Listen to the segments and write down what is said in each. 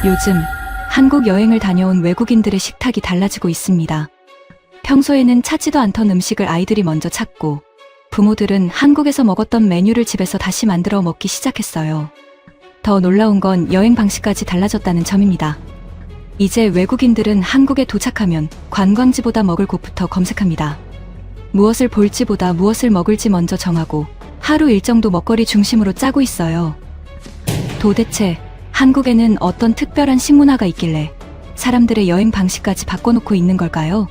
요즘 한국 여행을 다녀온 외국인들의 식탁이 달라지고 있습니다. 평소에는 찾지도 않던 음식을 아이들이 먼저 찾고 부모들은 한국에서 먹었던 메뉴를 집에서 다시 만들어 먹기 시작했어요. 더 놀라운 건 여행 방식까지 달라졌다는 점입니다. 이제 외국인들은 한국에 도착하면 관광지보다 먹을 곳부터 검색합니다. 무엇을 볼지보다 무엇을 먹을지 먼저 정하고 하루 일정도 먹거리 중심으로 짜고 있어요. 도대체 한국에는 어떤 특별한 식문화가 있길래 사람들의 여행 방식까지 바꿔놓고 있는 걸까요?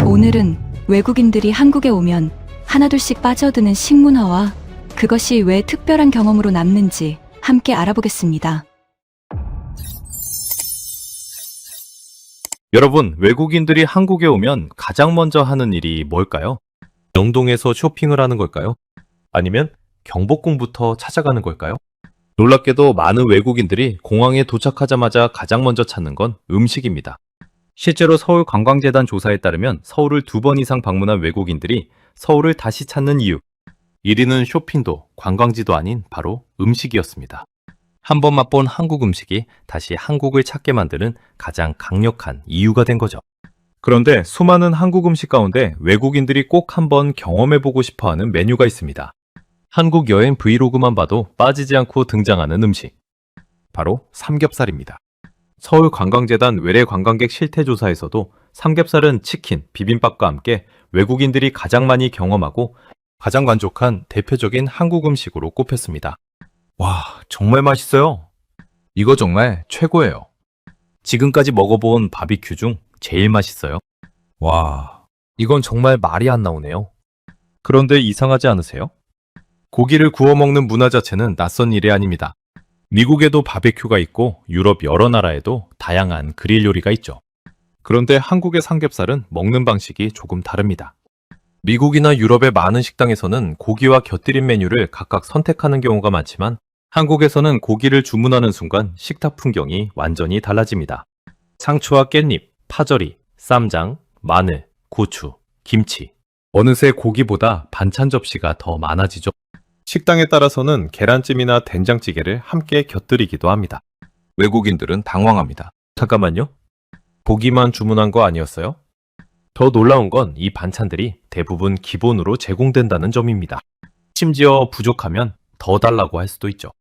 오늘은 외국인들이 한국에 오면 하나둘씩 빠져드는 식문화와 그것이 왜 특별한 경험으로 남는지 함께 알아보겠습니다. 여러분, 외국인들이 한국에 오면 가장 먼저 하는 일이 뭘까요? 명동에서 쇼핑을 하는 걸까요? 아니면 경복궁부터 찾아가는 걸까요? 놀랍게도 많은 외국인들이 공항에 도착하자마자 가장 먼저 찾는 건 음식입니다. 실제로 서울관광재단 조사에 따르면 서울을 2번 이상 방문한 외국인들이 서울을 다시 찾는 이유, 1위는 쇼핑도 관광지도 아닌 바로 음식이었습니다. 한 번 맛본 한국 음식이 다시 한국을 찾게 만드는 가장 강력한 이유가 된 거죠. 그런데 수많은 한국 음식 가운데 외국인들이 꼭 한번 경험해보고 싶어하는 메뉴가 있습니다. 한국 여행 브이로그만 봐도 빠지지 않고 등장하는 음식, 바로 삼겹살입니다. 서울관광재단 외래 관광객 실태조사에서도 삼겹살은 치킨, 비빔밥과 함께 외국인들이 가장 많이 경험하고 가장 만족한 대표적인 한국 음식으로 꼽혔습니다. 와, 정말 맛있어요. 이거 정말 최고예요. 지금까지 먹어본 바비큐 중 제일 맛있어요. 와, 이건 정말 말이 안 나오네요. 그런데 이상하지 않으세요? 고기를 구워 먹는 문화 자체는 낯선 일이 아닙니다. 미국에도 바베큐가 있고 유럽 여러 나라에도 다양한 그릴 요리가 있죠. 그런데 한국의 삼겹살은 먹는 방식이 조금 다릅니다. 미국이나 유럽의 많은 식당에서는 고기와 곁들인 메뉴를 각각 선택하는 경우가 많지만 한국에서는 고기를 주문하는 순간 식탁 풍경이 완전히 달라집니다. 상추와 깻잎, 파절이, 쌈장, 마늘, 고추, 김치. 어느새 고기보다 반찬 접시가 더 많아지죠. 식당에 따라서는 계란찜이나 된장찌개를 함께 곁들이기도 합니다. 외국인들은 당황합니다. 잠깐만요. 고기만 주문한 거 아니었어요? 더 놀라운 건 이 반찬들이 대부분 기본으로 제공된다는 점입니다. 심지어 부족하면 더 달라고 할 수도 있죠.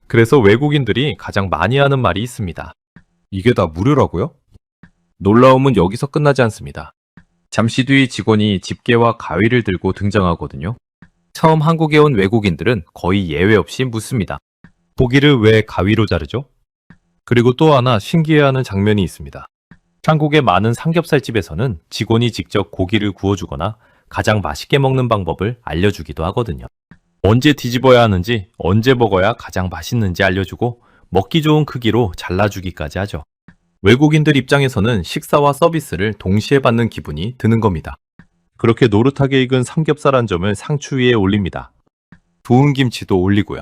그래서 외국인들이 가장 많이 하는 말이 있습니다. 이게 다 무료라고요? 놀라움은 여기서 끝나지 않습니다. 잠시 뒤 직원이 집게와 가위를 들고 등장하거든요. 처음 한국에 온 외국인들은 거의 예외 없이 묻습니다. 고기를 왜 가위로 자르죠? 그리고 또 하나 신기해하는 장면이 있습니다. 한국의 많은 삼겹살집에서는 직원이 직접 고기를 구워주거나 가장 맛있게 먹는 방법을 알려주기도 하거든요. 언제 뒤집어야 하는지, 언제 먹어야 가장 맛있는지 알려주고 먹기 좋은 크기로 잘라주기까지 하죠. 외국인들 입장에서는 식사와 서비스를 동시에 받는 기분이 드는 겁니다. 그렇게 노릇하게 익은 삼겹살 한 점을 상추 위에 올립니다. 구운 김치도 올리고요.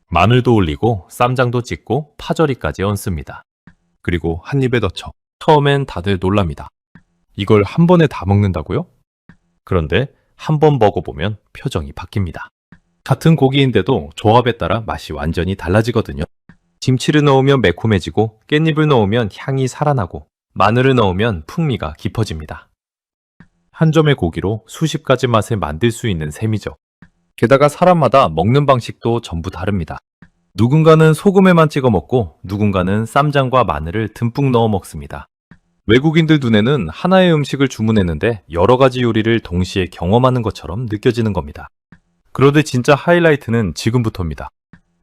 마늘도 올리고 쌈장도 찍고 파절이까지 얹습니다. 그리고 한 입에 넣죠. 처음엔 다들 놀랍니다. 이걸 한 번에 다 먹는다고요? 그런데 한 번 먹어보면 표정이 바뀝니다. 같은 고기인데도 조합에 따라 맛이 완전히 달라지거든요. 김치를 넣으면 매콤해지고 깻잎을 넣으면 향이 살아나고 마늘을 넣으면 풍미가 깊어집니다. 한 점의 고기로 수십 가지 맛을 만들 수 있는 셈이죠. 게다가 사람마다 먹는 방식도 전부 다릅니다. 누군가는 소금에만 찍어 먹고 누군가는 쌈장과 마늘을 듬뿍 넣어 먹습니다. 외국인들 눈에는 하나의 음식을 주문했는데 여러 가지 요리를 동시에 경험하는 것처럼 느껴지는 겁니다. 그런데 진짜 하이라이트는 지금부터입니다.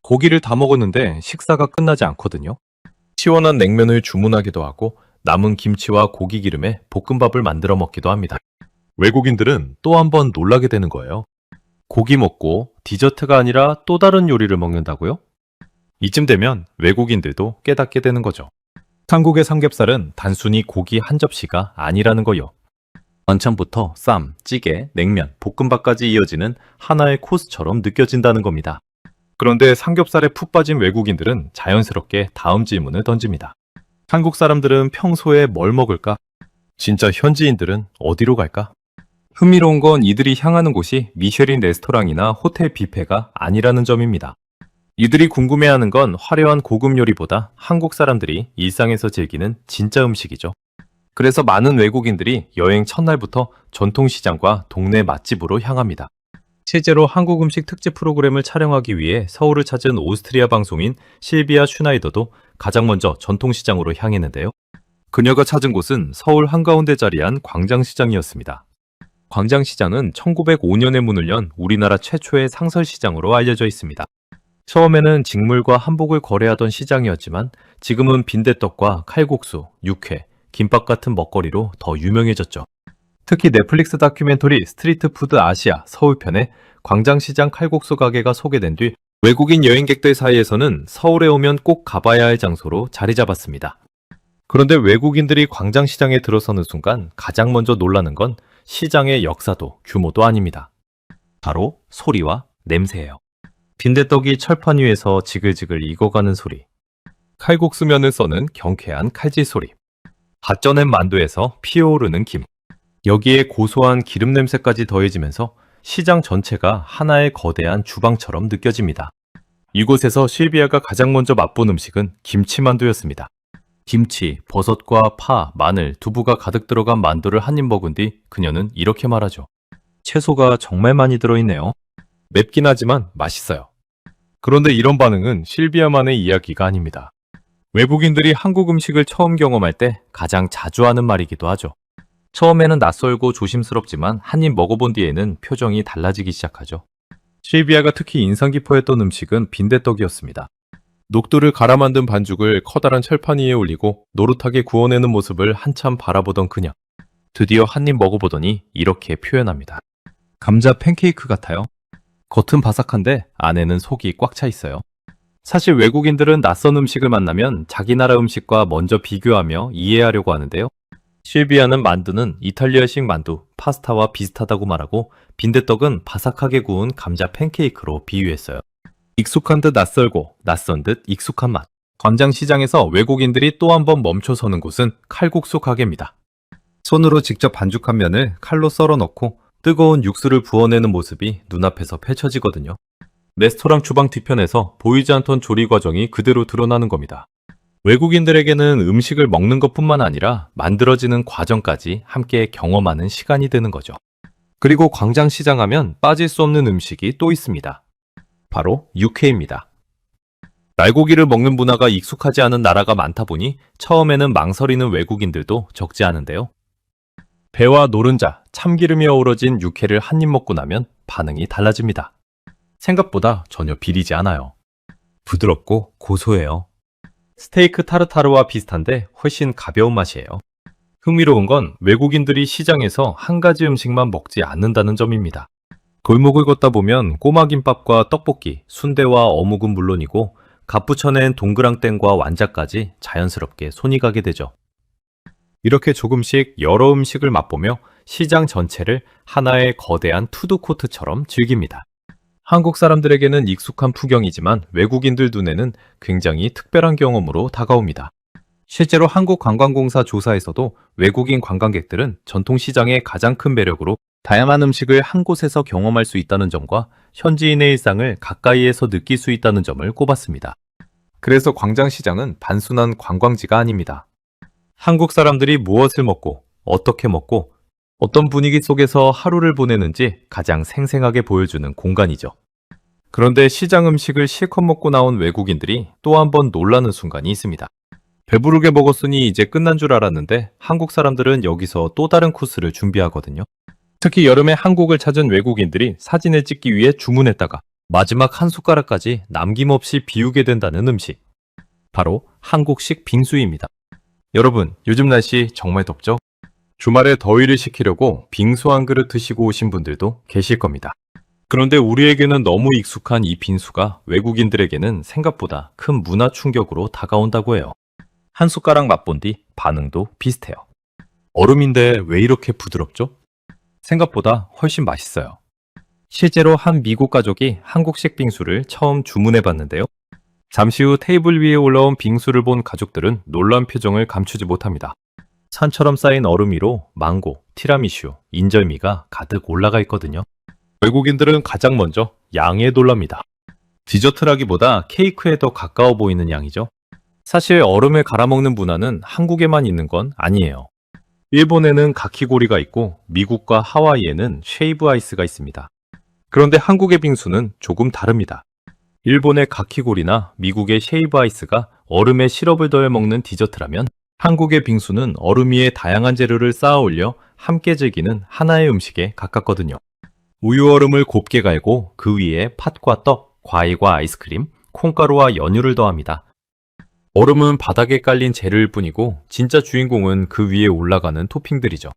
고기를 다 먹었는데 식사가 끝나지 않거든요. 시원한 냉면을 주문하기도 하고 남은 김치와 고기 기름에 볶음밥을 만들어 먹기도 합니다. 외국인들은 또 한 번 놀라게 되는 거예요. 고기 먹고 디저트가 아니라 또 다른 요리를 먹는다고요? 이쯤 되면 외국인들도 깨닫게 되는 거죠. 한국의 삼겹살은 단순히 고기 한 접시가 아니라는 거요. 반찬부터 쌈, 찌개, 냉면, 볶음밥까지 이어지는 하나의 코스처럼 느껴진다는 겁니다. 그런데 삼겹살에 푹 빠진 외국인들은 자연스럽게 다음 질문을 던집니다. 한국 사람들은 평소에 뭘 먹을까? 진짜 현지인들은 어디로 갈까? 흥미로운 건 이들이 향하는 곳이 미쉐린 레스토랑이나 호텔 뷔페가 아니라는 점입니다. 이들이 궁금해하는 건 화려한 고급 요리보다 한국 사람들이 일상에서 즐기는 진짜 음식이죠. 그래서 많은 외국인들이 여행 첫날부터 전통시장과 동네 맛집으로 향합니다. 실제로 한국 음식 특집 프로그램을 촬영하기 위해 서울을 찾은 오스트리아 방송인 실비아 슈나이더도 가장 먼저 전통시장으로 향했는데요. 그녀가 찾은 곳은 서울 한가운데 자리한 광장시장이었습니다. 광장시장은 1905년에 문을 연 우리나라 최초의 상설시장으로 알려져 있습니다. 처음에는 직물과 한복을 거래하던 시장이었지만 지금은 빈대떡과 칼국수, 육회, 김밥 같은 먹거리로 더 유명해졌죠. 특히 넷플릭스 다큐멘터리 스트리트 푸드 아시아 서울편에 광장시장 칼국수 가게가 소개된 뒤 외국인 여행객들 사이에서는 서울에 오면 꼭 가봐야 할 장소로 자리 잡았습니다. 그런데 외국인들이 광장시장에 들어서는 순간 가장 먼저 놀라는 건 시장의 역사도 규모도 아닙니다. 바로 소리와 냄새예요. 빈대떡이 철판 위에서 지글지글 익어가는 소리, 칼국수면을 써는 경쾌한 칼질 소리, 갓 쪄낸 만두에서 피어오르는 김, 여기에 고소한 기름 냄새까지 더해지면서 시장 전체가 하나의 거대한 주방처럼 느껴집니다. 이곳에서 실비아가 가장 먼저 맛본 음식은 김치만두였습니다. 김치, 버섯과 파, 마늘, 두부가 가득 들어간 만두를 한 입 먹은 뒤 그녀는 이렇게 말하죠. 채소가 정말 많이 들어있네요. 맵긴 하지만 맛있어요. 그런데 이런 반응은 실비아만의 이야기가 아닙니다. 외국인들이 한국 음식을 처음 경험할 때 가장 자주 하는 말이기도 하죠. 처음에는 낯설고 조심스럽지만 한 입 먹어본 뒤에는 표정이 달라지기 시작하죠. 실비아가 특히 인상 깊어했던 음식은 빈대떡이었습니다. 녹두를 갈아 만든 반죽을 커다란 철판 위에 올리고 노릇하게 구워내는 모습을 한참 바라보던 그녀. 드디어 한 입 먹어보더니 이렇게 표현합니다. 감자 팬케이크 같아요. 겉은 바삭한데 안에는 속이 꽉 차 있어요. 사실 외국인들은 낯선 음식을 만나면 자기 나라 음식과 먼저 비교하며 이해하려고 하는데요. 실비아는 만두는 이탈리아식 만두, 파스타와 비슷하다고 말하고 빈대떡은 바삭하게 구운 감자 팬케이크로 비유했어요. 익숙한 듯 낯설고 낯선 듯 익숙한 맛. 광장시장에서 외국인들이 또 한 번 멈춰서는 곳은 칼국수 가게입니다. 손으로 직접 반죽한 면을 칼로 썰어 넣고 뜨거운 육수를 부어내는 모습이 눈앞에서 펼쳐지거든요. 레스토랑 주방 뒤편에서 보이지 않던 조리 과정이 그대로 드러나는 겁니다. 외국인들에게는 음식을 먹는 것뿐만 아니라 만들어지는 과정까지 함께 경험하는 시간이 되는 거죠. 그리고 광장시장 하면 빠질 수 없는 음식이 또 있습니다. 바로 육회입니다. 날고기를 먹는 문화가 익숙하지 않은 나라가 많다 보니 처음에는 망설이는 외국인들도 적지 않은데요. 배와 노른자, 참기름이 어우러진 육회를 한 입 먹고 나면 반응이 달라집니다. 생각보다 전혀 비리지 않아요. 부드럽고 고소해요. 스테이크 타르타르와 비슷한데 훨씬 가벼운 맛이에요. 흥미로운 건 외국인들이 시장에서 한 가지 음식만 먹지 않는다는 점입니다. 골목을 걷다 보면 꼬마김밥과 떡볶이, 순대와 어묵은 물론이고 갓부쳐낸 동그랑땡과 완자까지 자연스럽게 손이 가게 되죠. 이렇게 조금씩 여러 음식을 맛보며 시장 전체를 하나의 거대한 푸드코트처럼 즐깁니다. 한국 사람들에게는 익숙한 풍경이지만 외국인들 눈에는 굉장히 특별한 경험으로 다가옵니다. 실제로 한국관광공사 조사에서도 외국인 관광객들은 전통시장의 가장 큰 매력으로 다양한 음식을 한 곳에서 경험할 수 있다는 점과 현지인의 일상을 가까이에서 느낄 수 있다는 점을 꼽았습니다. 그래서 광장시장은 단순한 관광지가 아닙니다. 한국 사람들이 무엇을 먹고 어떻게 먹고 어떤 분위기 속에서 하루를 보내는지 가장 생생하게 보여주는 공간이죠. 그런데 시장 음식을 실컷 먹고 나온 외국인들이 또 한 번 놀라는 순간이 있습니다. 배부르게 먹었으니 이제 끝난 줄 알았는데 한국 사람들은 여기서 또 다른 코스를 준비하거든요. 특히 여름에 한국을 찾은 외국인들이 사진을 찍기 위해 주문했다가 마지막 한 숟가락까지 남김없이 비우게 된다는 음식. 바로 한국식 빙수입니다. 여러분, 요즘 날씨 정말 덥죠? 주말에 더위를 식히려고 빙수 한 그릇 드시고 오신 분들도 계실 겁니다. 그런데 우리에게는 너무 익숙한 이 빙수가 외국인들에게는 생각보다 큰 문화 충격으로 다가온다고 해요. 한 숟가락 맛본 뒤 반응도 비슷해요. 얼음인데 왜 이렇게 부드럽죠? 생각보다 훨씬 맛있어요. 실제로 한 미국 가족이 한국식 빙수를 처음 주문해 봤는데요. 잠시 후 테이블 위에 올라온 빙수를 본 가족들은 놀란 표정을 감추지 못합니다. 산처럼 쌓인 얼음 위로 망고, 티라미슈, 인절미가 가득 올라가 있거든요. 외국인들은 가장 먼저 양에 놀랍니다. 디저트라기보다 케이크에 더 가까워 보이는 양이죠. 사실 얼음을 갈아먹는 문화는 한국에만 있는 건 아니에요. 일본에는 가키고리가 있고 미국과 하와이에는 쉐이브 아이스가 있습니다. 그런데 한국의 빙수는 조금 다릅니다. 일본의 가키고리나 미국의 쉐이브 아이스가 얼음에 시럽을 더해 먹는 디저트라면 한국의 빙수는 얼음 위에 다양한 재료를 쌓아 올려 함께 즐기는 하나의 음식에 가깝거든요. 우유 얼음을 곱게 갈고 그 위에 팥과 떡, 과일과 아이스크림, 콩가루와 연유를 더합니다. 얼음은 바닥에 깔린 재료일 뿐이고 진짜 주인공은 그 위에 올라가는 토핑들이죠.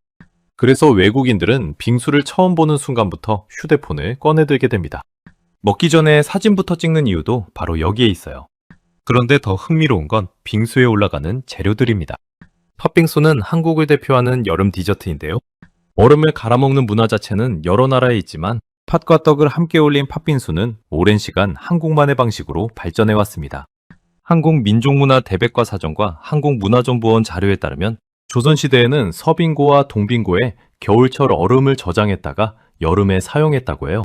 그래서 외국인들은 빙수를 처음 보는 순간부터 휴대폰을 꺼내들게 됩니다. 먹기 전에 사진부터 찍는 이유도 바로 여기에 있어요. 그런데 더 흥미로운 건 빙수에 올라가는 재료들입니다. 팥빙수는 한국을 대표하는 여름 디저트인데요. 얼음을 갈아먹는 문화 자체는 여러 나라에 있지만 팥과 떡을 함께 올린 팥빙수는 오랜 시간 한국만의 방식으로 발전해 왔습니다. 한국민족문화 대백과 사전과 한국문화정보원 자료에 따르면 조선시대에는 서빙고와 동빙고에 겨울철 얼음을 저장했다가 여름에 사용했다고 해요.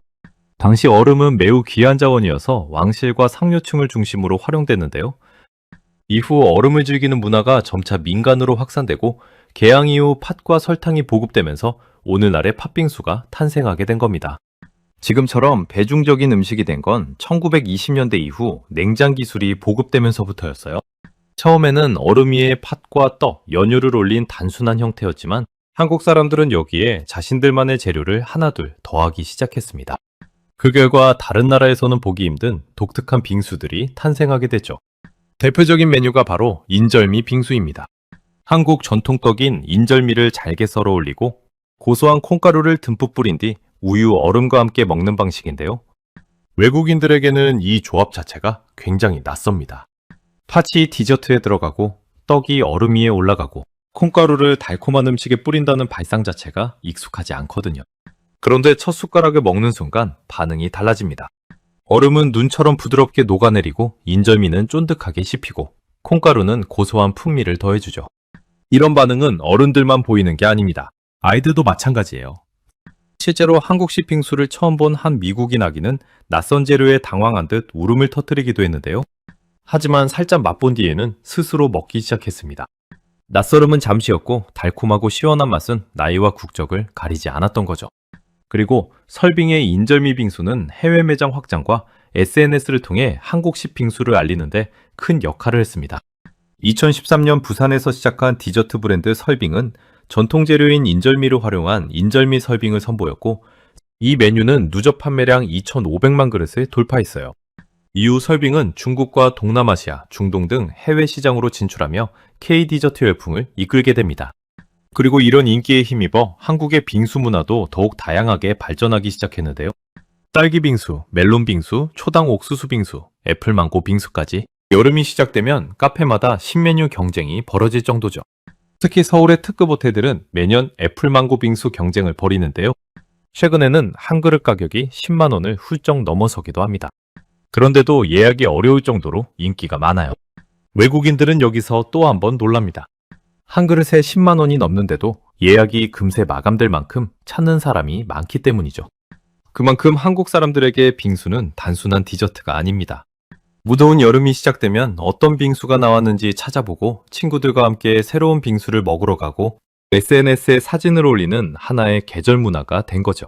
당시 얼음은 매우 귀한 자원이어서 왕실과 상류층을 중심으로 활용됐는데요. 이후 얼음을 즐기는 문화가 점차 민간으로 확산되고 개항 이후 팥과 설탕이 보급되면서 오늘날의 팥빙수가 탄생하게 된 겁니다. 지금처럼 대중적인 음식이 된 건 1920년대 이후 냉장 기술이 보급되면서부터였어요. 처음에는 얼음 위에 팥과 떡, 연유를 올린 단순한 형태였지만 한국 사람들은 여기에 자신들만의 재료를 하나둘 더하기 시작했습니다. 그 결과 다른 나라에서는 보기 힘든 독특한 빙수들이 탄생하게 됐죠. 대표적인 메뉴가 바로 인절미 빙수입니다. 한국 전통떡인 인절미를 잘게 썰어 올리고 고소한 콩가루를 듬뿍 뿌린 뒤 우유, 얼음과 함께 먹는 방식인데요. 외국인들에게는 이 조합 자체가 굉장히 낯섭니다. 팥이 디저트에 들어가고 떡이 얼음 위에 올라가고 콩가루를 달콤한 음식에 뿌린다는 발상 자체가 익숙하지 않거든요. 그런데 첫 숟가락을 먹는 순간 반응이 달라집니다. 얼음은 눈처럼 부드럽게 녹아내리고 인절미는 쫀득하게 씹히고 콩가루는 고소한 풍미를 더해주죠. 이런 반응은 어른들만 보이는 게 아닙니다. 아이들도 마찬가지예요. 실제로 한국식 빙수를 처음 본 한 미국인 아기는 낯선 재료에 당황한 듯 울음을 터뜨리기도 했는데요. 하지만 살짝 맛본 뒤에는 스스로 먹기 시작했습니다. 낯설음은 잠시였고 달콤하고 시원한 맛은 나이와 국적을 가리지 않았던 거죠. 그리고 설빙의 인절미 빙수는 해외 매장 확장과 SNS를 통해 한국식 빙수를 알리는데 큰 역할을 했습니다. 2013년 부산에서 시작한 디저트 브랜드 설빙은 전통 재료인 인절미를 활용한 인절미 설빙을 선보였고 이 메뉴는 누적 판매량 2,500만 그릇을 돌파했어요. 이후 설빙은 중국과 동남아시아, 중동 등 해외 시장으로 진출하며 K-디저트 열풍을 이끌게 됩니다. 그리고 이런 인기에 힘입어 한국의 빙수 문화도 더욱 다양하게 발전하기 시작했는데요. 딸기 빙수, 멜론 빙수, 초당 옥수수 빙수, 애플망고 빙수까지 여름이 시작되면 카페마다 신메뉴 경쟁이 벌어질 정도죠. 특히 서울의 특급 호텔들은 매년 애플망고 빙수 경쟁을 벌이는데요. 최근에는 한 그릇 가격이 10만 원을 훌쩍 넘어서기도 합니다. 그런데도 예약이 어려울 정도로 인기가 많아요. 외국인들은 여기서 또 한 번 놀랍니다. 한 그릇에 10만 원이 넘는데도 예약이 금세 마감될 만큼 찾는 사람이 많기 때문이죠. 그만큼 한국 사람들에게 빙수는 단순한 디저트가 아닙니다. 무더운 여름이 시작되면 어떤 빙수가 나왔는지 찾아보고 친구들과 함께 새로운 빙수를 먹으러 가고 SNS에 사진을 올리는 하나의 계절 문화가 된 거죠.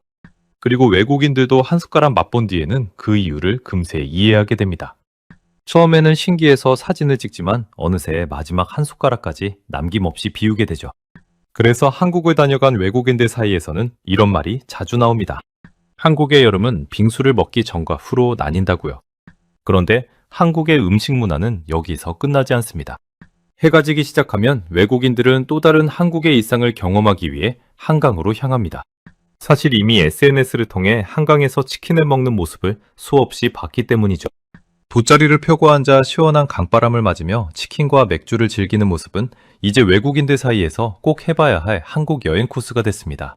그리고 외국인들도 한 숟가락 맛본 뒤에는 그 이유를 금세 이해하게 됩니다. 처음에는 신기해서 사진을 찍지만 어느새 마지막 한 숟가락까지 남김없이 비우게 되죠. 그래서 한국을 다녀간 외국인들 사이에서는 이런 말이 자주 나옵니다. 한국의 여름은 빙수를 먹기 전과 후로 나뉜다고요. 그런데 한국의 음식 문화는 여기서 끝나지 않습니다. 해가 지기 시작하면 외국인들은 또 다른 한국의 일상을 경험하기 위해 한강으로 향합니다. 사실 이미 SNS를 통해 한강에서 치킨을 먹는 모습을 수없이 봤기 때문이죠. 돗자리를 펴고 앉아 시원한 강바람을 맞으며 치킨과 맥주를 즐기는 모습은 이제 외국인들 사이에서 꼭 해봐야 할 한국 여행 코스가 됐습니다.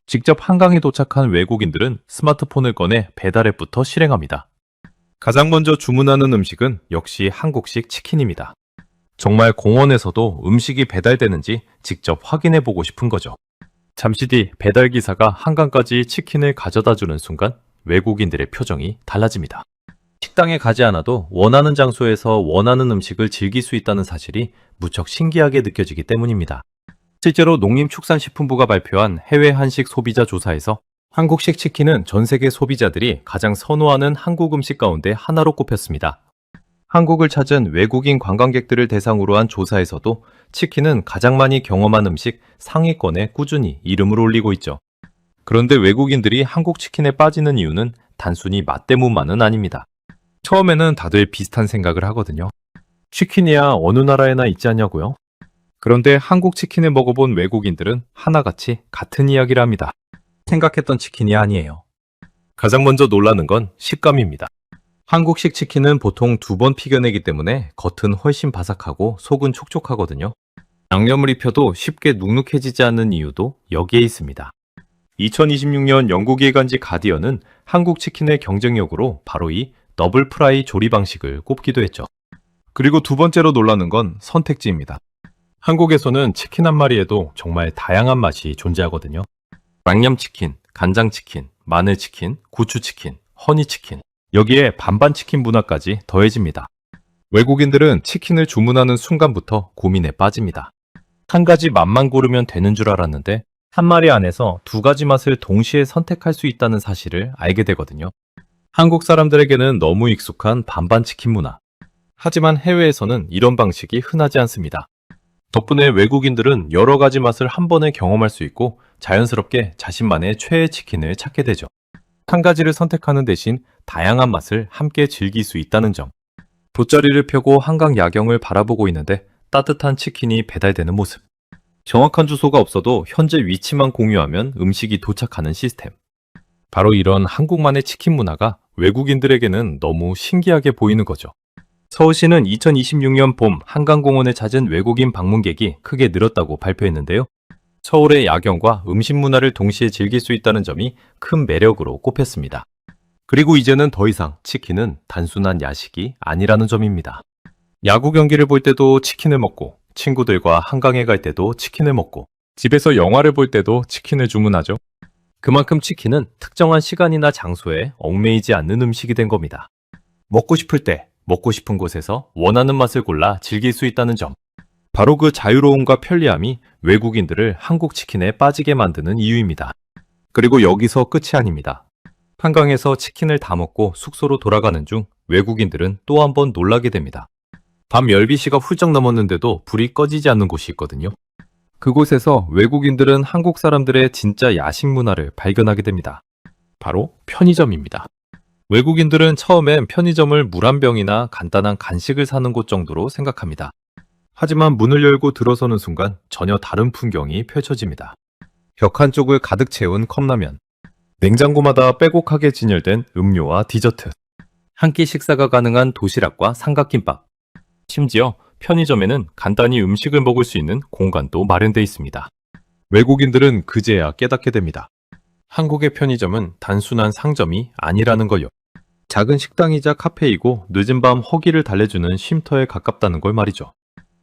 직접 한강에 도착한 외국인들은 스마트폰을 꺼내 배달 앱부터 실행합니다. 가장 먼저 주문하는 음식은 역시 한국식 치킨입니다. 정말 공원에서도 음식이 배달되는지 직접 확인해보고 싶은 거죠. 잠시 뒤 배달기사가 한강까지 치킨을 가져다 주는 순간 외국인들의 표정이 달라집니다. 식당에 가지 않아도 원하는 장소에서 원하는 음식을 즐길 수 있다는 사실이 무척 신기하게 느껴지기 때문입니다. 실제로 농림축산식품부가 발표한 해외 한식 소비자 조사에서 한국식 치킨은 전 세계 소비자들이 가장 선호하는 한국 음식 가운데 하나로 꼽혔습니다. 한국을 찾은 외국인 관광객들을 대상으로 한 조사에서도 치킨은 가장 많이 경험한 음식 상위권에 꾸준히 이름을 올리고 있죠. 그런데 외국인들이 한국 치킨에 빠지는 이유는 단순히 맛 때문만은 아닙니다. 처음에는 다들 비슷한 생각을 하거든요. 치킨이야 어느 나라에나 있지 않냐고요? 그런데 한국 치킨을 먹어본 외국인들은 하나같이 같은 이야기를 합니다. 생각했던 치킨이 아니에요. 가장 먼저 놀라는 건 식감입니다. 한국식 치킨은 보통 2번 튀겨내기 때문에 겉은 훨씬 바삭하고 속은 촉촉하거든요. 양념을 입혀도 쉽게 눅눅해지지 않는 이유도 여기에 있습니다. 2026년 영국 일간지 가디언은 한국 치킨의 경쟁력으로 바로 이 더블 프라이 조리 방식을 꼽기도 했죠. 그리고 두 번째로 놀라는 건 선택지입니다. 한국에서는 치킨 한 마리에도 정말 다양한 맛이 존재하거든요. 양념치킨, 간장치킨, 마늘치킨, 고추치킨, 허니치킨, 여기에 반반치킨 문화까지 더해집니다. 외국인들은 치킨을 주문하는 순간부터 고민에 빠집니다. 한 가지 맛만 고르면 되는 줄 알았는데 한 마리 안에서 2가지 맛을 동시에 선택할 수 있다는 사실을 알게 되거든요. 한국 사람들에게는 너무 익숙한 반반치킨 문화. 하지만 해외에서는 이런 방식이 흔하지 않습니다. 덕분에 외국인들은 여러 가지 맛을 한 번에 경험할 수 있고 자연스럽게 자신만의 최애 치킨을 찾게 되죠. 한 가지를 선택하는 대신 다양한 맛을 함께 즐길 수 있다는 점. 돗자리를 펴고 한강 야경을 바라보고 있는데 따뜻한 치킨이 배달되는 모습. 정확한 주소가 없어도 현재 위치만 공유하면 음식이 도착하는 시스템. 바로 이런 한국만의 치킨 문화가 외국인들에게는 너무 신기하게 보이는 거죠. 서울시는 2026년 봄 한강공원을 찾은 외국인 방문객이 크게 늘었다고 발표했는데요. 서울의 야경과 음식 문화를 동시에 즐길 수 있다는 점이 큰 매력으로 꼽혔습니다. 그리고 이제는 더 이상 치킨은 단순한 야식이 아니라는 점입니다. 야구 경기를 볼 때도 치킨을 먹고, 친구들과 한강에 갈 때도 치킨을 먹고, 집에서 영화를 볼 때도 치킨을 주문하죠. 그만큼 치킨은 특정한 시간이나 장소에 얽매이지 않는 음식이 된 겁니다. 먹고 싶을 때, 먹고 싶은 곳에서 원하는 맛을 골라 즐길 수 있다는 점. 바로 그 자유로움과 편리함이 외국인들을 한국 치킨에 빠지게 만드는 이유입니다. 그리고 여기서 끝이 아닙니다. 한강에서 치킨을 다 먹고 숙소로 돌아가는 중 외국인들은 또 한 번 놀라게 됩니다. 밤 12시가 훌쩍 넘었는데도 불이 꺼지지 않는 곳이 있거든요. 그곳에서 외국인들은 한국 사람들의 진짜 야식 문화를 발견하게 됩니다. 바로 편의점입니다. 외국인들은 처음엔 편의점을 물 한 병이나 간단한 간식을 사는 곳 정도로 생각합니다. 하지만 문을 열고 들어서는 순간 전혀 다른 풍경이 펼쳐집니다. 벽 한쪽을 가득 채운 컵라면, 냉장고마다 빼곡하게 진열된 음료와 디저트, 한 끼 식사가 가능한 도시락과 삼각김밥, 심지어 편의점에는 간단히 음식을 먹을 수 있는 공간도 마련되어 있습니다. 외국인들은 그제야 깨닫게 됩니다. 한국의 편의점은 단순한 상점이 아니라는 걸요. 작은 식당이자 카페이고 늦은 밤 허기를 달래주는 쉼터에 가깝다는 걸 말이죠.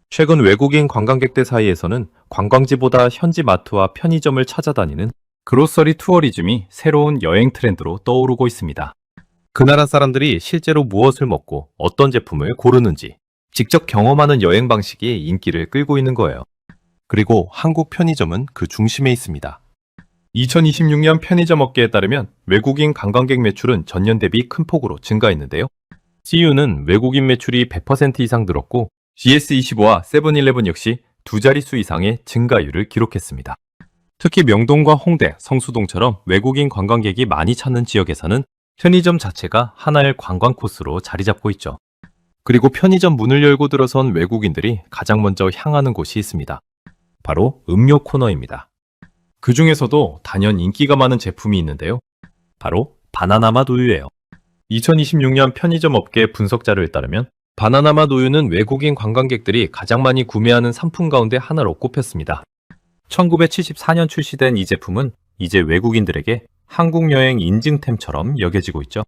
최근 외국인 관광객들 사이에서는 관광지보다 현지 마트와 편의점을 찾아다니는 그로서리 투어리즘이 새로운 여행 트렌드로 떠오르고 있습니다. 그 나라 사람들이 실제로 무엇을 먹고 어떤 제품을 고르는지 직접 경험하는 여행 방식이 인기를 끌고 있는 거예요. 그리고 한국 편의점은 그 중심에 있습니다. 2026년 편의점 업계에 따르면 외국인 관광객 매출은 전년 대비 큰 폭으로 증가했는데요. CU는 외국인 매출이 100% 이상 늘었고 GS25와 세븐일레븐 역시 두 자릿수 이상의 증가율을 기록했습니다. 특히 명동과 홍대, 성수동처럼 외국인 관광객이 많이 찾는 지역에서는 편의점 자체가 하나의 관광 코스로 자리 잡고 있죠. 그리고 편의점 문을 열고 들어선 외국인들이 가장 먼저 향하는 곳이 있습니다. 바로 음료 코너입니다. 그 중에서도 단연 인기가 많은 제품이 있는데요. 바로 바나나맛 우유예요. 2026년 편의점 업계 분석 자료에 따르면 바나나맛 우유는 외국인 관광객들이 가장 많이 구매하는 상품 가운데 하나로 꼽혔습니다. 1974년 출시된 이 제품은 이제 외국인들에게 한국 여행 인증템처럼 여겨지고 있죠.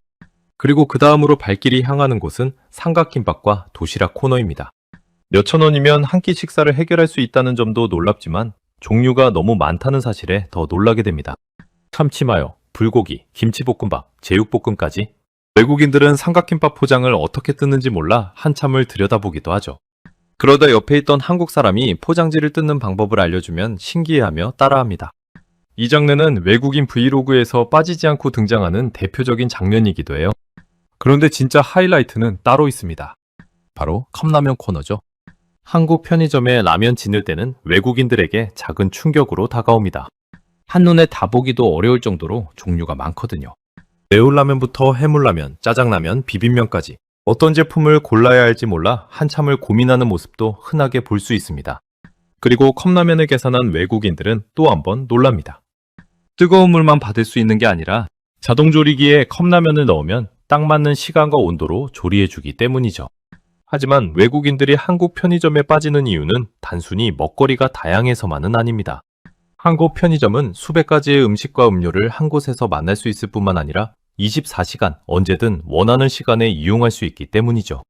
그리고 그 다음으로 발길이 향하는 곳은 삼각김밥과 도시락 코너입니다. 몇천 원이면 한 끼 식사를 해결할 수 있다는 점도 놀랍지만 종류가 너무 많다는 사실에 더 놀라게 됩니다. 참치마요, 불고기, 김치볶음밥, 제육볶음까지 외국인들은 삼각김밥 포장을 어떻게 뜯는지 몰라 한참을 들여다보기도 하죠. 그러다 옆에 있던 한국 사람이 포장지를 뜯는 방법을 알려주면 신기해하며 따라합니다. 이 장면은 외국인 브이로그에서 빠지지 않고 등장하는 대표적인 장면이기도 해요. 그런데 진짜 하이라이트는 따로 있습니다. 바로 컵라면 코너죠. 한국 편의점에 라면 지낼 때는 외국인들에게 작은 충격으로 다가옵니다. 한눈에 다 보기도 어려울 정도로 종류가 많거든요. 매운라면부터 해물라면, 짜장라면, 비빔면까지 어떤 제품을 골라야 할지 몰라 한참을 고민하는 모습도 흔하게 볼 수 있습니다. 그리고 컵라면을 계산한 외국인들은 또 한 번 놀랍니다. 뜨거운 물만 받을 수 있는 게 아니라 자동조리기에 컵라면을 넣으면 딱 맞는 시간과 온도로 조리해주기 때문이죠. 하지만 외국인들이 한국 편의점에 빠지는 이유는 단순히 먹거리가 다양해서만은 아닙니다. 한국 편의점은 수백 가지의 음식과 음료를 한 곳에서 만날 수 있을 뿐만 아니라 24시간 언제든 원하는 시간에 이용할 수 있기 때문이죠.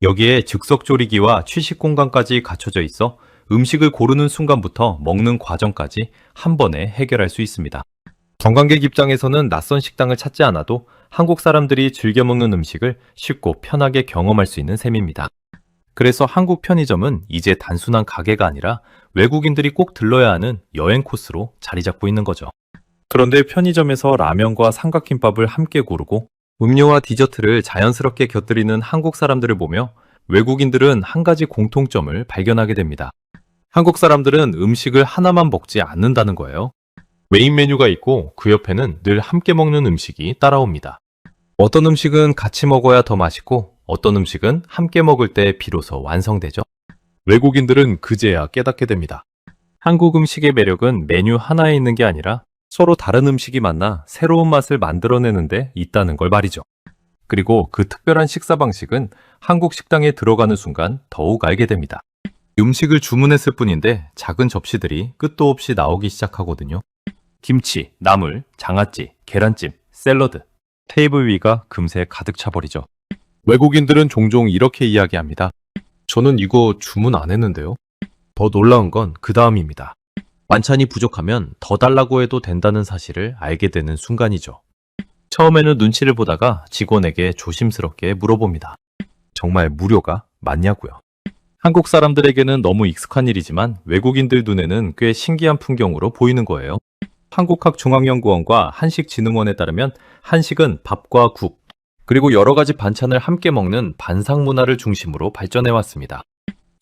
여기에 즉석조리기와 취식 공간까지 갖춰져 있어 음식을 고르는 순간부터 먹는 과정까지 한 번에 해결할 수 있습니다. 관광객 입장에서는 낯선 식당을 찾지 않아도 한국 사람들이 즐겨 먹는 음식을 쉽고 편하게 경험할 수 있는 셈입니다. 그래서 한국 편의점은 이제 단순한 가게가 아니라 외국인들이 꼭 들러야 하는 여행 코스로 자리 잡고 있는 거죠. 그런데 편의점에서 라면과 삼각김밥을 함께 고르고 음료와 디저트를 자연스럽게 곁들이는 한국 사람들을 보며 외국인들은 한 가지 공통점을 발견하게 됩니다. 한국 사람들은 음식을 하나만 먹지 않는다는 거예요. 메인 메뉴가 있고 그 옆에는 늘 함께 먹는 음식이 따라옵니다. 어떤 음식은 같이 먹어야 더 맛있고 어떤 음식은 함께 먹을 때 비로소 완성되죠. 외국인들은 그제야 깨닫게 됩니다. 한국 음식의 매력은 메뉴 하나에 있는 게 아니라 서로 다른 음식이 만나 새로운 맛을 만들어내는 데 있다는 걸 말이죠. 그리고 그 특별한 식사 방식은 한국 식당에 들어가는 순간 더욱 알게 됩니다. 음식을 주문했을 뿐인데 작은 접시들이 끝도 없이 나오기 시작하거든요. 김치, 나물, 장아찌, 계란찜, 샐러드, 테이블 위가 금세 가득 차버리죠. 외국인들은 종종 이렇게 이야기합니다. 저는 이거 주문 안 했는데요. 더 놀라운 건 그 다음입니다. 반찬이 부족하면 더 달라고 해도 된다는 사실을 알게 되는 순간이죠. 처음에는 눈치를 보다가 직원에게 조심스럽게 물어봅니다. 정말 무료가 맞냐고요. 한국 사람들에게는 너무 익숙한 일이지만 외국인들 눈에는 꽤 신기한 풍경으로 보이는 거예요. 한국학중앙연구원과 한식진흥원에 따르면 한식은 밥과 국, 그리고 여러 가지 반찬을 함께 먹는 반상 문화를 중심으로 발전해 왔습니다.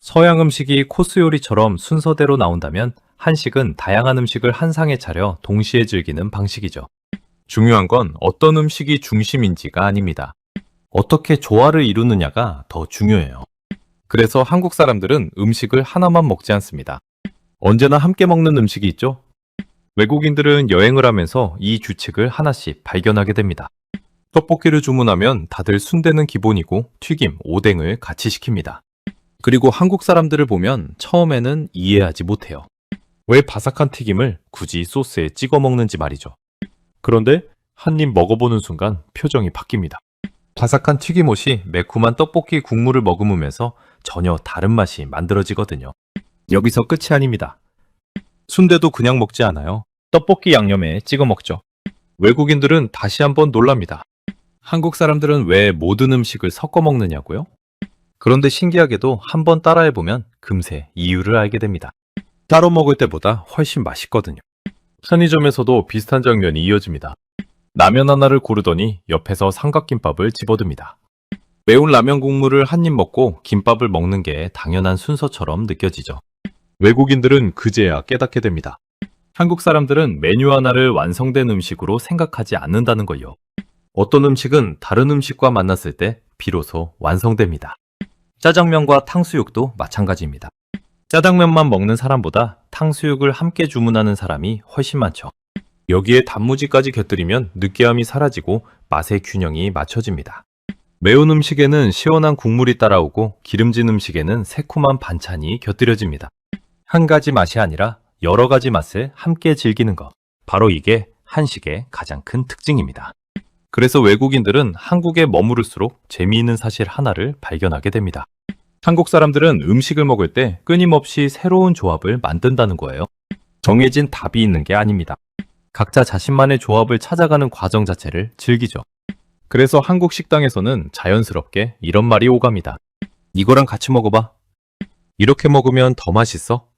서양 음식이 코스 요리처럼 순서대로 나온다면 한식은 다양한 음식을 한 상에 차려 동시에 즐기는 방식이죠. 중요한 건 어떤 음식이 중심인지가 아닙니다. 어떻게 조화를 이루느냐가 더 중요해요. 그래서 한국 사람들은 음식을 하나만 먹지 않습니다. 언제나 함께 먹는 음식이 있죠? 외국인들은 여행을 하면서 이 규칙을 하나씩 발견하게 됩니다. 떡볶이를 주문하면 다들 순대는 기본이고 튀김, 오뎅을 같이 시킵니다. 그리고 한국 사람들을 보면 처음에는 이해하지 못해요. 왜 바삭한 튀김을 굳이 소스에 찍어 먹는지 말이죠. 그런데 한 입 먹어보는 순간 표정이 바뀝니다. 바삭한 튀김옷이 매콤한 떡볶이 국물을 머금으면서 전혀 다른 맛이 만들어지거든요. 여기서 끝이 아닙니다. 순대도 그냥 먹지 않아요. 떡볶이 양념에 찍어 먹죠. 외국인들은 다시 한번 놀랍니다. 한국 사람들은 왜 모든 음식을 섞어 먹느냐고요? 그런데 신기하게도 한번 따라해보면 금세 이유를 알게 됩니다. 따로 먹을 때보다 훨씬 맛있거든요. 편의점에서도 비슷한 장면이 이어집니다. 라면 하나를 고르더니 옆에서 삼각김밥을 집어듭니다. 매운 라면 국물을 한 입 먹고 김밥을 먹는 게 당연한 순서처럼 느껴지죠. 외국인들은 그제야 깨닫게 됩니다. 한국 사람들은 메뉴 하나를 완성된 음식으로 생각하지 않는다는 걸요. 어떤 음식은 다른 음식과 만났을 때 비로소 완성됩니다. 짜장면과 탕수육도 마찬가지입니다. 짜장면만 먹는 사람보다 탕수육을 함께 주문하는 사람이 훨씬 많죠. 여기에 단무지까지 곁들이면 느끼함이 사라지고 맛의 균형이 맞춰집니다. 매운 음식에는 시원한 국물이 따라오고 기름진 음식에는 새콤한 반찬이 곁들여집니다. 한 가지 맛이 아니라 여러 가지 맛을 함께 즐기는 것. 바로 이게 한식의 가장 큰 특징입니다. 그래서 외국인들은 한국에 머무를수록 재미있는 사실 하나를 발견하게 됩니다. 한국 사람들은 음식을 먹을 때 끊임없이 새로운 조합을 만든다는 거예요. 정해진 답이 있는 게 아닙니다. 각자 자신만의 조합을 찾아가는 과정 자체를 즐기죠. 그래서 한국 식당에서는 자연스럽게 이런 말이 오갑니다. 이거랑 같이 먹어봐. 이렇게 먹으면 더 맛있어.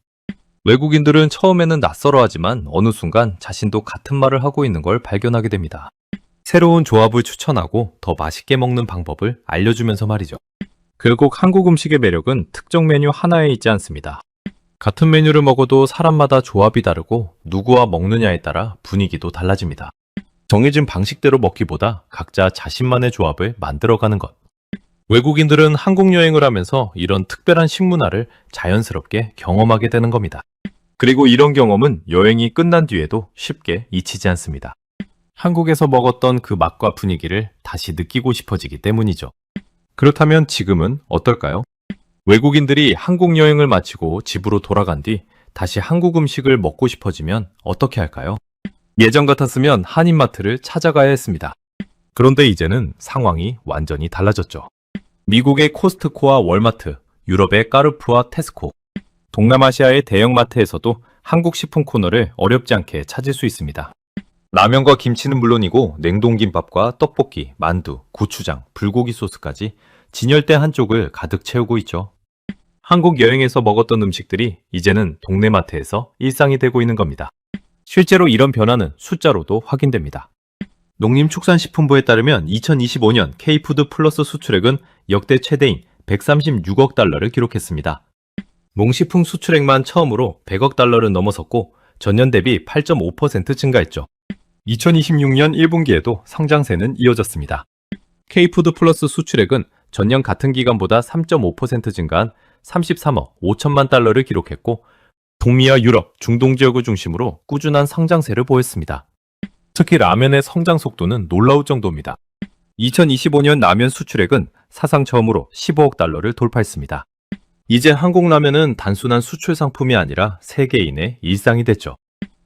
외국인들은 처음에는 낯설어하지만 어느 순간 자신도 같은 말을 하고 있는 걸 발견하게 됩니다. 새로운 조합을 추천하고 더 맛있게 먹는 방법을 알려주면서 말이죠. 결국 한국 음식의 매력은 특정 메뉴 하나에 있지 않습니다. 같은 메뉴를 먹어도 사람마다 조합이 다르고 누구와 먹느냐에 따라 분위기도 달라집니다. 정해진 방식대로 먹기보다 각자 자신만의 조합을 만들어가는 것. 외국인들은 한국 여행을 하면서 이런 특별한 식문화를 자연스럽게 경험하게 되는 겁니다. 그리고 이런 경험은 여행이 끝난 뒤에도 쉽게 잊히지 않습니다. 한국에서 먹었던 그 맛과 분위기를 다시 느끼고 싶어지기 때문이죠. 그렇다면 지금은 어떨까요? 외국인들이 한국 여행을 마치고 집으로 돌아간 뒤 다시 한국 음식을 먹고 싶어지면 어떻게 할까요? 예전 같았으면 한인마트를 찾아가야 했습니다. 그런데 이제는 상황이 완전히 달라졌죠. 미국의 코스트코와 월마트, 유럽의 까르푸와 테스코, 동남아시아의 대형마트에서도 한국 식품 코너를 어렵지 않게 찾을 수 있습니다. 라면과 김치는 물론이고 냉동김밥과 떡볶이, 만두, 고추장, 불고기 소스까지 진열대 한쪽을 가득 채우고 있죠. 한국 여행에서 먹었던 음식들이 이제는 동네 마트에서 일상이 되고 있는 겁니다. 실제로 이런 변화는 숫자로도 확인됩니다. 농림축산식품부에 따르면 2025년 K푸드 플러스 수출액은 역대 최대인 136억 달러를 기록했습니다. 농식품 수출액만 처음으로 100억 달러를 넘어섰고 전년 대비 8.5% 증가했죠. 2026년 1분기에도 성장세는 이어졌습니다. K푸드 플러스 수출액은 전년 같은 기간보다 3.5% 증가한 33억 5천만 달러를 기록했고 북미와 유럽, 중동 지역을 중심으로 꾸준한 성장세를 보였습니다. 특히 라면의 성장 속도는 놀라울 정도입니다. 2025년 라면 수출액은 사상 처음으로 15억 달러를 돌파했습니다. 이제 한국 라면은 단순한 수출 상품이 아니라 세계인의 일상이 됐죠.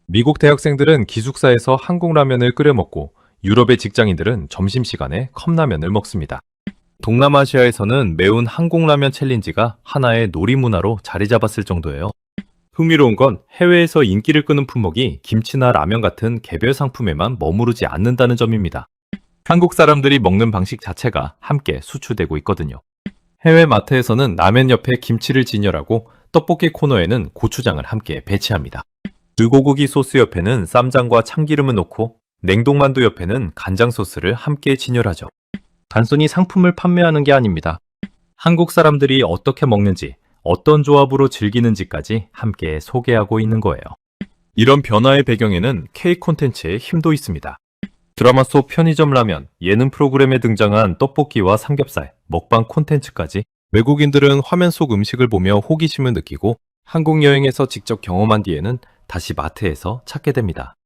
미국 대학생들은 기숙사에서 한국 라면을 끓여 먹고 유럽의 직장인들은 점심시간에 컵라면을 먹습니다. 동남아시아에서는 매운 한국 라면 챌린지가 하나의 놀이 문화로 자리 잡았을 정도예요. 흥미로운 건 해외에서 인기를 끄는 품목이 김치나 라면 같은 개별 상품에만 머무르지 않는다는 점입니다. 한국 사람들이 먹는 방식 자체가 함께 수출되고 있거든요. 해외 마트에서는 라면 옆에 김치를 진열하고 떡볶이 코너에는 고추장을 함께 배치합니다. 불고기 소스 옆에는 쌈장과 참기름을 놓고 냉동만두 옆에는 간장 소스를 함께 진열하죠. 단순히 상품을 판매하는 게 아닙니다. 한국 사람들이 어떻게 먹는지, 어떤 조합으로 즐기는지까지 함께 소개하고 있는 거예요. 이런 변화의 배경에는 K 콘텐츠의 힘도 있습니다. 드라마 속 편의점 라면, 예능 프로그램에 등장한 떡볶이와 삼겹살, 먹방 콘텐츠까지 외국인들은 화면 속 음식을 보며 호기심을 느끼고 한국 여행에서 직접 경험한 뒤에는 다시 마트에서 찾게 됩니다.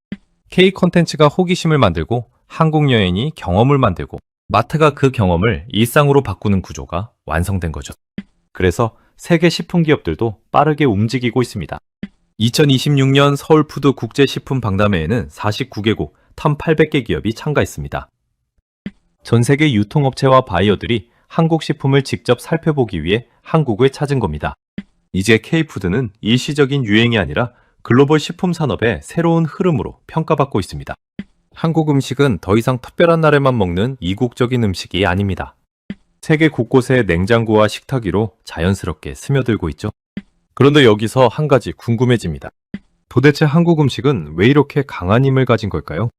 K 콘텐츠가 호기심을 만들고 한국 여행이 경험을 만들고 마트가 그 경험을 일상으로 바꾸는 구조가 완성된 거죠. 그래서 세계 식품 기업들도 빠르게 움직이고 있습니다. 2026년 서울푸드 국제식품박람회에는 49개국 1,800개 기업이 참가했습니다. 전 세계 유통업체와 바이어들이 한국 식품을 직접 살펴보기 위해 한국을 찾은 겁니다. 이제 K푸드는 일시적인 유행이 아니라 글로벌 식품 산업의 새로운 흐름으로 평가받고 있습니다. 한국 음식은 더 이상 특별한 날에만 먹는 이국적인 음식이 아닙니다. 세계 곳곳의 냉장고와 식탁위로 자연스럽게 스며들고 있죠. 그런데 여기서 한 가지 궁금해집니다. 도대체 한국 음식은 왜 이렇게 강한 힘을 가진 걸까요?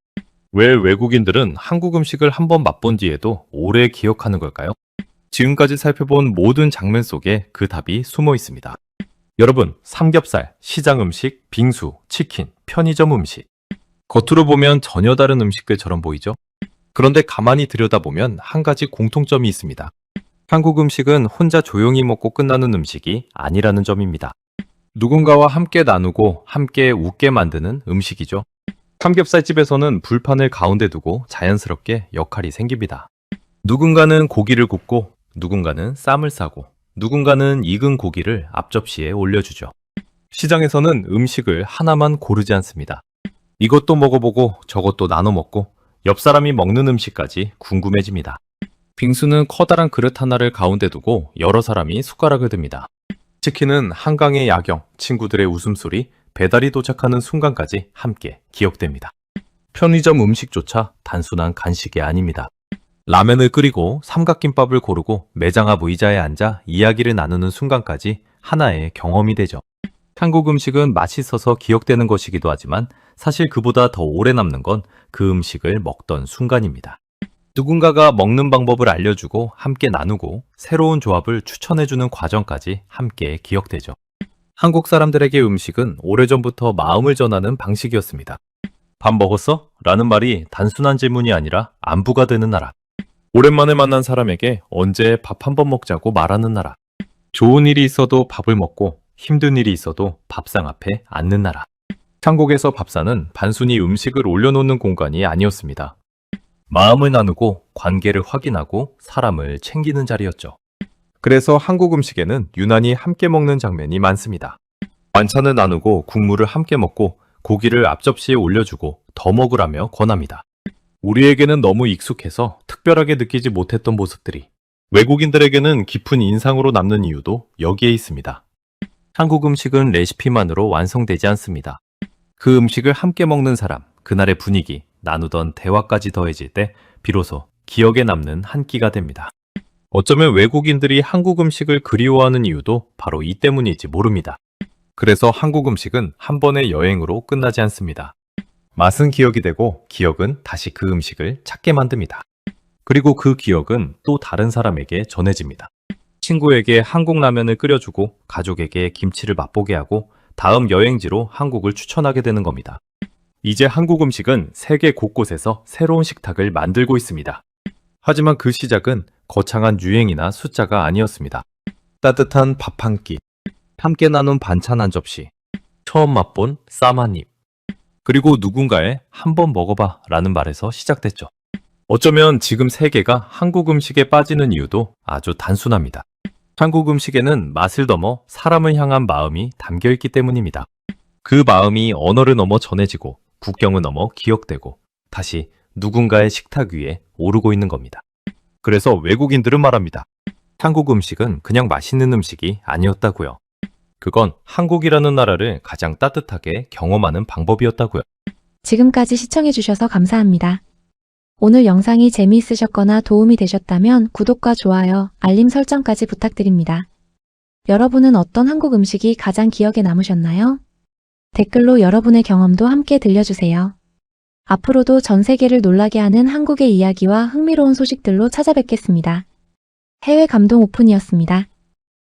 왜 외국인들은 한국 음식을 한번 맛본 뒤에도 오래 기억하는 걸까요? 지금까지 살펴본 모든 장면 속에 그 답이 숨어 있습니다. 여러분, 삼겹살, 시장 음식, 빙수, 치킨, 편의점 음식. 겉으로 보면 전혀 다른 음식들처럼 보이죠? 그런데 가만히 들여다보면 한 가지 공통점이 있습니다. 한국 음식은 혼자 조용히 먹고 끝나는 음식이 아니라는 점입니다. 누군가와 함께 나누고 함께 웃게 만드는 음식이죠. 삼겹살집에서는 불판을 가운데 두고 자연스럽게 역할이 생깁니다. 누군가는 고기를 굽고 누군가는 쌈을 싸고 누군가는 익은 고기를 앞접시에 올려주죠. 시장에서는 음식을 하나만 고르지 않습니다. 이것도 먹어보고 저것도 나눠 먹고 옆 사람이 먹는 음식까지 궁금해집니다. 빙수는 커다란 그릇 하나를 가운데 두고 여러 사람이 숟가락을 듭니다. 치킨은 한강의 야경, 친구들의 웃음소리, 배달이 도착하는 순간까지 함께 기억됩니다. 편의점 음식조차 단순한 간식이 아닙니다. 라면을 끓이고 삼각김밥을 고르고 매장 앞 의자에 앉아 이야기를 나누는 순간까지 하나의 경험이 되죠. 한국 음식은 맛있어서 기억되는 것이기도 하지만 사실 그보다 더 오래 남는 건 그 음식을 먹던 순간입니다. 누군가가 먹는 방법을 알려주고 함께 나누고 새로운 조합을 추천해주는 과정까지 함께 기억되죠. 한국 사람들에게 음식은 오래전부터 마음을 전하는 방식이었습니다. 밥 먹었어? 라는 말이 단순한 질문이 아니라 안부가 되는 나라. 오랜만에 만난 사람에게 언제 밥 한 번 먹자고 말하는 나라. 좋은 일이 있어도 밥을 먹고 힘든 일이 있어도 밥상 앞에 앉는 나라. 한국에서 밥상은 단순히 음식을 올려놓는 공간이 아니었습니다. 마음을 나누고 관계를 확인하고 사람을 챙기는 자리였죠. 그래서 한국 음식에는 유난히 함께 먹는 장면이 많습니다. 반찬을 나누고 국물을 함께 먹고 고기를 앞접시에 올려주고 더 먹으라며 권합니다. 우리에게는 너무 익숙해서 특별하게 느끼지 못했던 모습들이 외국인들에게는 깊은 인상으로 남는 이유도 여기에 있습니다. 한국 음식은 레시피만으로 완성되지 않습니다. 그 음식을 함께 먹는 사람, 그날의 분위기, 나누던 대화까지 더해질 때 비로소 기억에 남는 한 끼가 됩니다. 어쩌면 외국인들이 한국 음식을 그리워하는 이유도 바로 이 때문일지 모릅니다. 그래서 한국 음식은 한 번의 여행으로 끝나지 않습니다. 맛은 기억이 되고 기억은 다시 그 음식을 찾게 만듭니다. 그리고 그 기억은 또 다른 사람에게 전해집니다. 친구에게 한국 라면을 끓여주고 가족에게 김치를 맛보게 하고 다음 여행지로 한국을 추천하게 되는 겁니다. 이제 한국 음식은 세계 곳곳에서 새로운 식탁을 만들고 있습니다. 하지만 그 시작은 거창한 유행이나 숫자가 아니었습니다. 따뜻한 밥 한 끼, 함께 나눈 반찬 한 접시, 처음 맛본 쌈 한 입, 그리고 누군가의 한번 먹어봐 라는 말에서 시작됐죠. 어쩌면 지금 세계가 한국 음식에 빠지는 이유도 아주 단순합니다. 한국 음식에는 맛을 넘어 사람을 향한 마음이 담겨 있기 때문입니다. 그 마음이 언어를 넘어 전해지고 국경을 넘어 기억되고 다시 누군가의 식탁 위에 오르고 있는 겁니다. 그래서 외국인들은 말합니다. 한국 음식은 그냥 맛있는 음식이 아니었다고요. 그건 한국이라는 나라를 가장 따뜻하게 경험하는 방법이었다고요. 지금까지 시청해주셔서 감사합니다. 오늘 영상이 재미있으셨거나 도움이 되셨다면 구독과 좋아요, 알림 설정까지 부탁드립니다. 여러분은 어떤 한국 음식이 가장 기억에 남으셨나요? 댓글로 여러분의 경험도 함께 들려주세요. 앞으로도 전 세계를 놀라게 하는 한국의 이야기와 흥미로운 소식들로 찾아뵙겠습니다. 해외 감동 오픈이었습니다.